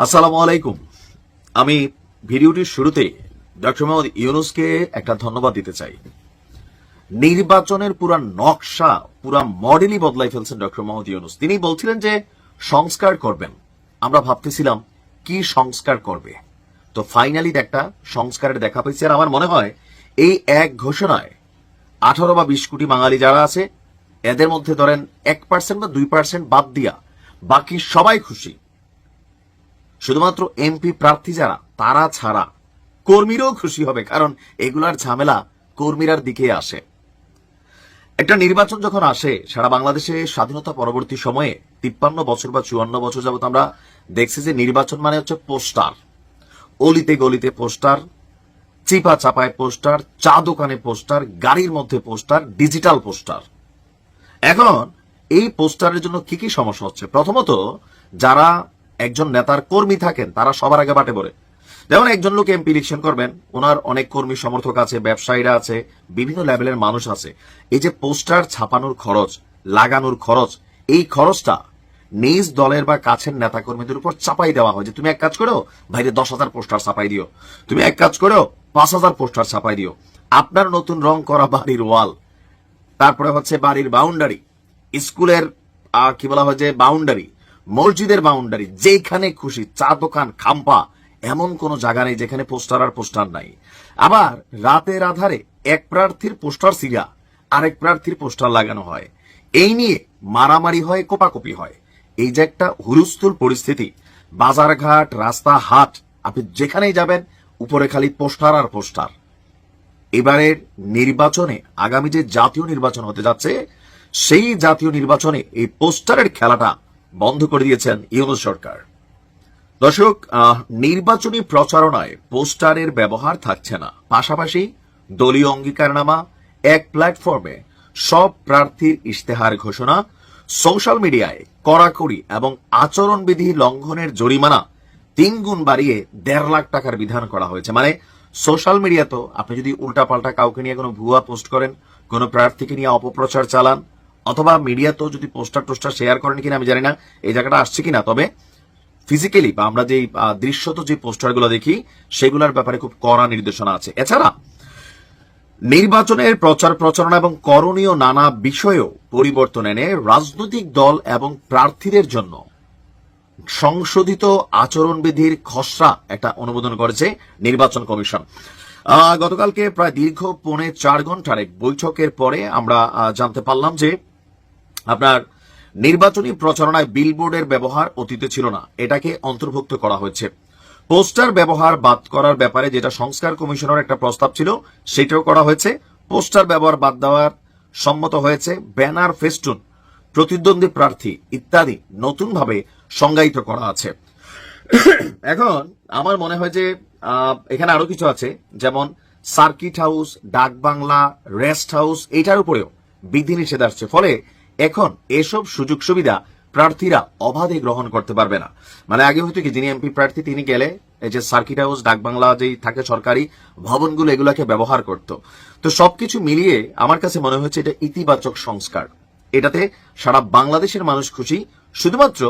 আসসালামু আলাইকুম। আমি ভিডিওটির শুরুতে ডক্টর মোহাম্মদ ইউনূসকে একটা ধন্যবাদ দিতে চাই। নির্বাচনের পুরা নকশা, পুরা মডেলই বদলাই ফেলছেন ডক্টর মোহাম্মদ ইউনূস। তিনি বলছিলেন যে সংস্কার করবেন। আমরা ভাবতেছিলাম কি সংস্কার করবে, তো ফাইনালি একটা সংস্কারের দেখা পেয়েছে। আর আমার মনে হয় এই এক ঘোষণায় 18 বা 20 কোটি বাঙালি যারা আছে, এদের মধ্যে ধরেন 1% বা 2% বাদ দিয়া বাকি সবাই খুশি। শুধুমাত্র এমপি প্রার্থী যারা, তারা ছাড়া কর্মীরাও খুশি হবে, কারণ এগুলার ঝামেলা কর্মীরার দিকে আসে। একটা নির্বাচন যখন আসে সারা বাংলাদেশে স্বাধীনতা পরবর্তী সময়ে 53 বছর বা 54 বছর যাবত আমরা দেখছি যে নির্বাচন মানে হচ্ছে পোস্টার, অলিতে গলিতে পোস্টার, চিপা চাপায় পোস্টার, চা দোকানে পোস্টার, গাড়ির মধ্যে পোস্টার, ডিজিটাল পোস্টার। এখন এই পোস্টারের জন্য কি কি সমস্যা হচ্ছে? প্রথমত, যারা একজন নেতার কর্মী থাকেন তারা সবার আগে বাটে পড়ে। যেমন একজন লোক এমপি ইলেকশন করবেন, ওনার অনেক কর্মী সমর্থক আছে, ব্যবসায়ীরা আছে, বিভিন্ন লেভেলের মানুষ আছে। এই যে পোস্টার ছাপানোর খরচ, লাগানোর খরচ, এই খরচটা নিজ দলের বা কাছের নেতা কর্মীদের উপর চাপাই দেওয়া হয় যে তুমি এক কাজ করো ভাইরে 10,000 পোস্টার ছাপাই দিও, তুমি এক কাজ করো 5,000 পোস্টার ছাপাই দিও। আপনার নতুন রং করা বাড়ির ওয়াল, তারপরে হচ্ছে বাড়ির বাউন্ডারি, স্কুলের কি বলা হয় যে বাউন্ডারি, মসজিদের বাউন্ডারি, যেখানে খুশি চা দোকান, খাম্পা, এমন কোন জায়গা নেই যেখানে পোস্টার আর পোস্টার নাই। আবার রাতের আধারে এক প্রার্থীর পোস্টার ছিঁড়া আরেক প্রার্থীর পোস্টার লাগানো হয়, এই নিয়ে মারামারি হয়, কোপাকুপি হয়। এই যে একটা হুলস্থুল পরিস্থিতি, বাজারঘাট, রাস্তা হাট, আপনি যেখানেই যাবেন উপরে খালি পোস্টার আর পোস্টার। এবারের নির্বাচনে, আগামী যে জাতীয় নির্বাচন হতে যাচ্ছে, সেই জাতীয় নির্বাচনে এই পোস্টারের খেলাটা বন্ধ করে দিয়েছেন ইউনূস সরকার। দর্শক, নির্বাচনী প্রচারণায় পোস্টারের ব্যবহার থাকছে না, পাশাপাশি দলীয় অঙ্গীকারনামা, এক প্ল্যাটফর্মে সব প্রার্থীর ইশতেহার ঘোষণা, সোশ্যাল মিডিয়ায় কড়াকড়ি এবং আচরণবিধি লঙ্ঘনের জরিমানা 3 গুণ বাড়িয়ে 1.5 লাখ টাকার বিধান করা হয়েছে। মানে সোশ্যাল মিডিয়া তো আপনি যদি উল্টাপাল্টা কাউকে নিয়ে কোনো ভুয়া পোস্ট করেন, কোনো প্রার্থীকে নিয়ে অপপ্রচার চালান, অথবা মিডিয়াতেও যদি পোস্টার টোস্টার শেয়ার করেন কিনা আমি জানি না, এই জায়গাটা আসছে কিনা, তবে ফিজিক্যালি বা আমরা যে দৃশ্যত যে পোস্টারগুলো দেখি সেগুলোর ব্যাপারে খুব কড়া নির্দেশনা আছে। এছাড়া নির্বাচনের প্রচার প্রচারণা এবং করণীয় নানা বিষয়েও পরিবর্তন এনে রাজনৈতিক দল এবং প্রার্থীদের জন্য সংশোধিত আচরণবিধির খসড়া একটা অনুমোদন করেছে নির্বাচন কমিশন। গতকালকে প্রায় দীর্ঘ 4.5 ঘন্টার এক বৈঠকের পরে আমরা জানতে পারলাম যে আপনার নির্বাচনী প্রচারণায় বিলবোর্ডের ব্যবহার অতীতে ছিল না, এটাকে অন্তর্ভুক্ত করা হয়েছে। পোস্টার ব্যবহার বাদ করার ব্যাপারে যেটা সংস্কার কমিশনের একটা প্রস্তাব ছিল সেটাও করা হয়েছে। পোস্টার ব্যবহার বাদ দেওয়ার সম্মত হয়েছে। ব্যানার, ফেস্টুন, প্রতিদ্বন্দ্বী প্রার্থী ইত্যাদি নতুনভাবে সংজ্ঞায়িত করা আছে। এখন আমার মনে হয় যে এখানে আরো কিছু আছে, যেমন সার্কিট হাউস, ডাক বাংলা, রেস্ট হাউস, এটার উপরেও বিধিনিষেধ আসছে। ফলে এখন এসব সুযোগ সুবিধা প্রার্থীরা অবাধে গ্রহণ করতে পারবে না। মানে আগে হয়তো কি, যিনি এমপি প্রার্থী তিনি গেলে এই যে সার্কিট হাউস, ডাক বাংলা যেই থাকে সরকারি ভবনগুলো, এগুলাকে ব্যবহার করত। তো সবকিছু মিলিয়ে আমার কাছে মনে হচ্ছে এটা ইতিবাচক সংস্কার। এটাতে সারা বাংলাদেশের মানুষ খুশি। শুধুমাত্র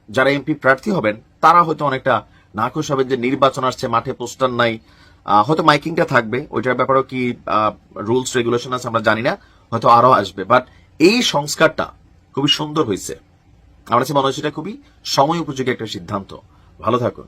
যারা এমপি প্রার্থী হবেন তারা হয়তো অনেকটা নাখুশ হবেন যে নির্বাচন আসছে, মাঠে পোস্টার নাই, হয়তো মাইকিংটা থাকবে, ওইটার ব্যাপারেও কি রুলস রেগুলেশন আছে আমরা জানি না, হয়তো আরো আসবে। বাট এই সংস্কারটা খুবই সুন্দর হয়েছে। আমার কাছে মনে হচ্ছে এটা খুবই সময় উপযোগী একটা সিদ্ধান্ত। ভালো থাকুন।